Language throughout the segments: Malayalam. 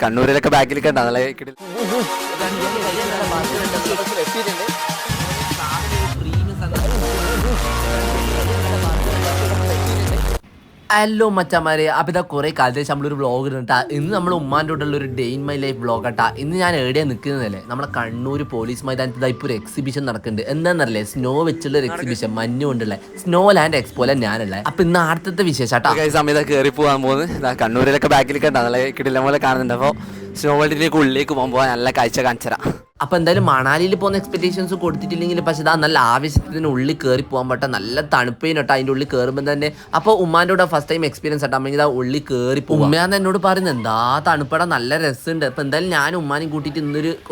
കണ്ണൂരിലൊക്കെ ബാക്കിൽ കണ്ട നല്ല ഹലോ മച്ചാമാരെ, അപ്പോൾ ഇതാ കുറേ കാലത്ത് നമ്മളൊരു വ്ളോഗ് ഇട്ടാ. ഇന്ന് നമ്മൾ ഉമ്മാൻ്റെ കൂടെയുള്ള ഒരു day in my life vlog ആട്ടാ. ഇന്ന് ഞാൻ എവിടെയാണ് നിൽക്കുന്നതല്ലേ, നമ്മുടെ കണ്ണൂർ പോലീസ് മൈതാനത്ത് ഇതാ ഇപ്പോൾ ഒരു എക്സിബിഷൻ നടക്കുന്നുണ്ട്. എന്താണെന്നറിയില്ലേ, സ്നോ വെച്ചുള്ള ഒരു എക്സിബിഷൻ, മഞ്ഞ് കൊണ്ടുള്ള സ്നോ ലാൻഡ് എക്സ്പോലെ ഞാനുള്ള. അപ്പോൾ ഇന്ന് അടുത്തത്തെ വിശേഷാട്ടാ. സമയത്ത് കയറി പോകാൻ പോകുന്നത് കണ്ണൂരിലൊക്കെ ബാക്കിൽ കണ്ട നല്ല കിടിലം പോലെ കാണുന്നുണ്ട്. അപ്പോൾ സ്നോ വേൾഡിലേക്ക് ഉള്ളിലേക്ക് പോകുമ്പോൾ നല്ല കാഴ്ച കാണിച്ചരാ. അപ്പോൾ എന്തായാലും മണാലിയിൽ പോകുന്ന എക്സ്പെക്ടേഷൻസ് കൊടുത്തിട്ടില്ലെങ്കിൽ പക്ഷേ ഇതാ നല്ല ആവശ്യത്തിന് ഉള്ളിൽ കയറി പോകാൻ പറ്റാ. നല്ല തണുപ്പേനോട്ടോ അതിൻ്റെ ഉള്ളിൽ കയറുമ്പോൾ തന്നെ. അപ്പോൾ ഉമ്മാൻ്റെ കൂടെ ഫസ്റ്റ് ടൈം എക്സ്പീരിയൻസ് ആട്ടോ. അമ്മ ഇതാ ഉള്ളിൽ കയറി പോകും. ഉമ്മയാന്ന് എന്നോട് പറയുന്നത് എന്താ തണുപ്പടാ, നല്ല രസമുണ്ട്. അപ്പോൾ എന്തായാലും ഞാനും ഉമ്മാനും കൂട്ടിയിട്ട്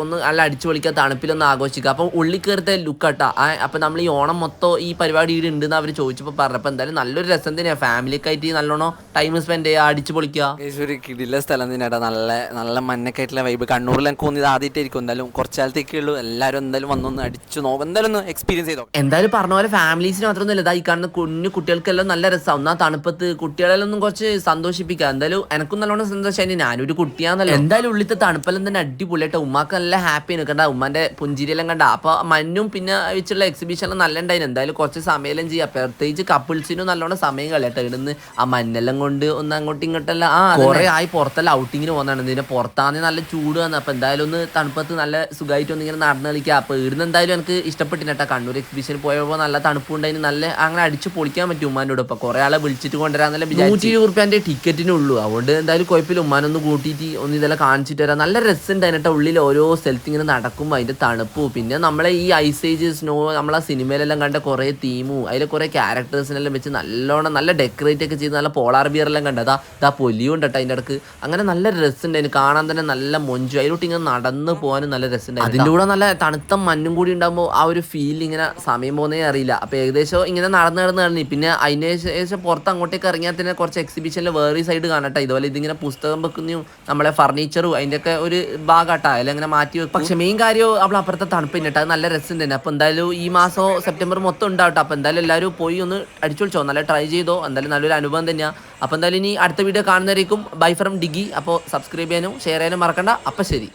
ഒന്ന് നല്ല അടിച്ചു പൊളിക്കുക, തണുപ്പിലൊന്ന് ആഘോഷിക്കുക. അപ്പോൾ ഉള്ളിൽ കയറത്തെ ലുക്കാട്ടാ. അപ്പോൾ നമ്മൾ ഈ ഓണം മൊത്തം ഈ പരിപാടി ഇവിടെ ഉണ്ടെന്ന് അവർ ചോദിച്ചപ്പോൾ പറഞ്ഞു. അപ്പോൾ എന്തായാലും നല്ലൊരു രസം തന്നെയാണ്, ഫാമിലിയൊക്കെ ആയിട്ട് നല്ലോണം ടൈം സ്പെൻഡ് ചെയ്യുക, അടിച്ചു പൊളിക്കുക. ഒരു കിടില സ്ഥലം തന്നെയാട്ടാ. നല്ല നല്ല മഞ്ഞൊക്കെ ആയിട്ടുള്ള വൈബ്. കണ്ണൂരിൽ എനിക്ക് തോന്നിയത് ആദ്യമായിട്ടായിരിക്കും. എന്തായാലും കുറച്ച് കാലത്തേക്കേ ഉള്ളൂ. എല്ലാവരും എന്തായാലും വന്നൊന്ന് അടിച്ചു നോക്കും, എന്തായാലും ഒന്ന് എക്സ്പീരിയൻസ് ചെയ്തോ. എന്തായാലും പറഞ്ഞ പോലെ ഫാമിലീസിന് മാത്രമൊന്നുമില്ല, ഇതാ ഈ കാണുന്ന കുഞ്ഞു കുട്ടികൾക്കെല്ലാം നല്ല രസമാണ്. ഒന്നാ തണുപ്പത്ത് കുട്ടികളെല്ലാം കുറച്ച് സന്തോഷിപ്പിക്കുക. എന്തായാലും എനക്കും നല്ലോണം സന്തോഷമായി, ഞാനൊരു കുട്ടിയാന്നല്ലോ. എന്തായാലും ഉള്ളിത്തെ തണുപ്പെല്ലാം തന്നെ അടിപൊളിയായിട്ട്. ഉമ്മാക്ക് നല്ല ഹാപ്പി നിൽക്കണ്ട, ഉമ്മാന്റെ പുഞ്ചിരിയെല്ലാം കണ്ട. അപ്പൊ മഞ്ഞും പിന്നെ വെച്ചുള്ള എക്സിബിഷനെല്ലാം നല്ല ഉണ്ടായിരുന്നു. എന്തായാലും കുറച്ച് സമയം ചെയ്യാം, പ്രത്യേകിച്ച് കപ്പിൾസിനും നല്ലോണം സമയം കളയട്ടെ. ഇവിടുന്ന് ആ മഞ്ഞെല്ലാം കൊണ്ട് ഒന്ന് അങ്ങോട്ടും ഇങ്ങോട്ടെല്ലാം കുറെ ആയി പുറത്തെല്ലാം ഔട്ടിങ്ങിന് പോകുന്നതാണ്. ഇതിന്റെ പുറത്താന്ന് നല്ല ചൂട് വന്നു. അപ്പൊ എന്തായാലും ഒന്ന് തണുപ്പത്ത് നല്ല സുഖമായിട്ട് ഒന്ന് ഇങ്ങനെ നടന്ന് കളിക്കുക. അപ്പോൾ ഇവിടുന്ന് എന്തായാലും എനിക്ക് ഇഷ്ടപ്പെട്ടിട്ടാ. കണ്ണൂർ എക്സിബിഷന് പോയപ്പോൾ നല്ല തണുപ്പുണ്ടായി, നല്ല അങ്ങനെ അടിച്ച് പൊളിക്കാൻ പറ്റും ഉമ്മാനോട്. ഇപ്പോൾ കുറേ ആളെ വിളിച്ചിട്ട് കൊണ്ടുവരാന്നല്ല വിചാരിച്ചു. 120 ടിക്കറ്റിനേ ഉള്ളൂ, അതുകൊണ്ട് എന്തായാലും കുഴപ്പമില്ല. ഉമ്മാനൊന്ന് കൂട്ടിയിട്ട് ഒന്ന് ഇതെല്ലാം കാണിച്ചിട്ട് വരാം. നല്ല രസമുണ്ടായിട്ട് ഉള്ളിൽ ഓരോ സ്ഥലത്ത് ഇങ്ങനെ നടക്കുമ്പോൾ അതിൻ്റെ തണുപ്പും പിന്നെ നമ്മളെ ഈ ഐസ് ഏജ് സ്നോ നമ്മളെ സിനിമയിലെല്ലാം കണ്ട കുറേ തീമും അതിൽ കുറേ ക്യാരക്ടേഴ്സിനെല്ലാം വെച്ച് നല്ലോണം നല്ല ഡെക്കറേറ്റ് ഒക്കെ ചെയ്ത് നല്ല പോളാർ ബിയറെല്ലാം കണ്ടതാ. ഇതാ പൊലിയും ഉണ്ടട്ടോ അതിൻ്റെ ഇടക്ക്. അങ്ങനെ നല്ല രസമുണ്ടായിരുന്നു കാണാൻ തന്നെ. നല്ല മൊഞ്ചു അതിലോട്ട് ഇങ്ങനെ നടന്ന് പോകാനും നല്ല രസമുണ്ടായിരുന്നു. അതിൻ്റെ കൂടെ നല്ല തണുത്ത മഞ്ഞും കൂടി ഉണ്ടാകുമ്പോൾ ആ ഒരു ഫീൽ ഇങ്ങനെ സമയം പോകുന്നേ അറിയില്ല. അപ്പോൾ ഏകദേശം ഇങ്ങനെ നടന്ന് പിന്നെ അതിന് ശേഷം പുറത്ത് അങ്ങോട്ടേക്ക് ഇറങ്ങിയാൽ തന്നെ കുറച്ച് എക്സിബിഷനിൽ വേറെ സൈഡ് കാണട്ടെ. ഇതുപോലെ ഇതിങ്ങനെ പുസ്തകം വെക്കുന്നതും നമ്മളെ ഫർണിച്ചറും അതിൻ്റെയൊക്കെ ഒരു ഭാഗമാട്ടാ അതിലങ്ങനെ മാറ്റി വെക്കും. പക്ഷേ മെയിൻ കാര്യം അവൾ അപ്പുറത്തെ തണുപ്പ് തന്നെട്ടോ, അത് നല്ല രസം തന്നെ. അപ്പോൾ എന്തായാലും ഈ മാസം സെപ്റ്റംബർ മൊത്തം ഉണ്ടാവട്ടെ. അപ്പോൾ എന്തായാലും എല്ലാവരും പോയി ഒന്ന് അടിച്ചു വിളിച്ചോ, നല്ല ട്രൈ ചെയ്തോ. എന്തായാലും നല്ലൊരു അനുഭവം തന്നെയാണ്. അപ്പോൾ എന്തായാലും ഇനി അടുത്ത വീഡിയോ കാണുന്നവരേക്കും ബൈ ഫ്രം ഡിഗി. അപ്പോൾ സബ്സ്ക്രൈബ് ചെയ്യാനും ഷെയർ ചെയ്യാനും മറക്കണ്ട. അപ്പോൾ ശരി.